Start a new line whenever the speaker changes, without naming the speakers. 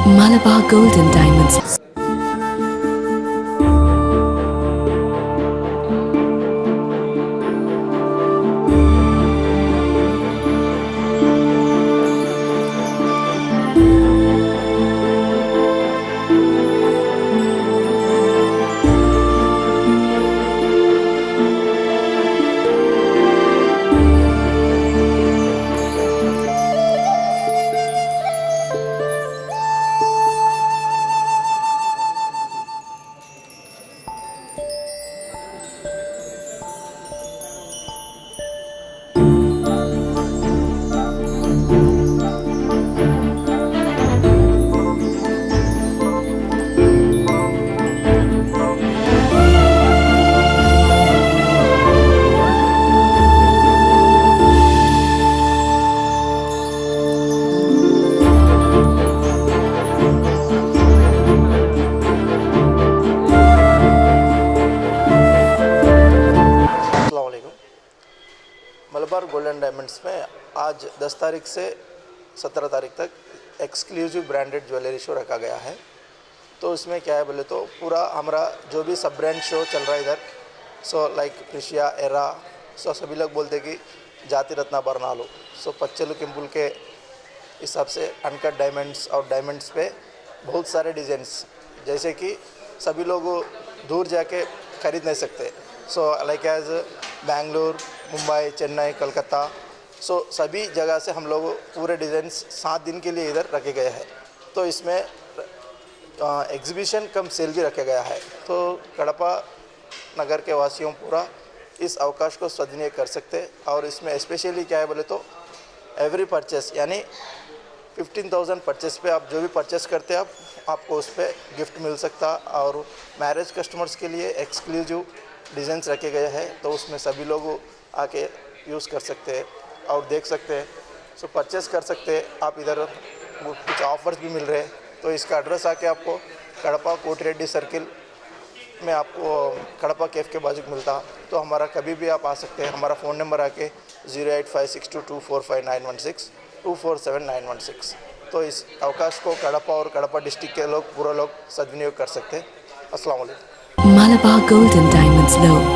Malabar Gold and Diamonds.
Malabar gold and diamonds में आज 10 तारीख से 17 तारीख तक एक्सक्लूसिव ब्रांडेड ज्वेलरी शो रखा गया है। तो इसमें क्या है बोले तो पूरा हमारा जो भी सब ब्रांड शो चल रहा है इधर, सो लाइक प्रिशिया, एरा, सो सभी लोग बोलते कि जाति रत्ना बरनालो, सो पच्चलू किंपुल के हिसाब से अनकट डायमंड्स और डायमंड्स पे बहुत सारे डिज़ाइंस, जैसे कि सभी लोग दूर जाके ख़रीद नहीं सकते। So like as Bengaluru, Mumbai, Chennai, Calcutta, so सभी जगह से हम लोग पूरे डिज़ाइंस 7 दिन के लिए इधर रखे गए हैं। तो इसमें एग्जीबिशन कम सेल भी रखा गया है। तो कड़पा नगर के वासियों पूरा इस अवकाश को सदुपयोग कर सकते हैं। और इसमें स्पेशली क्या है बोले तो एवरी परचेस यानी 15,000 परचेस पे आप जो भी परचेस करते हैं आपको उस पर गिफ्ट मिल सकता। और मैरिज कस्टमर्स के लिए एक्सक्लूसिव डिज़ाइंस रखे गए हैं, तो उसमें सभी लोग आके यूज़ कर सकते हैं और देख सकते हैं। सो परचेस कर सकते हैं आप इधर, कुछ ऑफर्स भी मिल रहे हैं। तो इसका एड्रेस आके आपको कड़पा कोटिरेड्डी सर्किल में आपको कड़पा कैफ़ के बाजू मिलता। तो हमारा कभी भी आप आ सकते हैं। हमारा फ़ोन नंबर आके 08562245916 247916। तो इस अवकाश को कड़पा और कड़पा डिस्ट्रिक्ट के लोग पूरा लोग सदुपयोग कर सकते हैं। अस्सलाम वालेकुम।
Malabar Gold and Diamonds Low.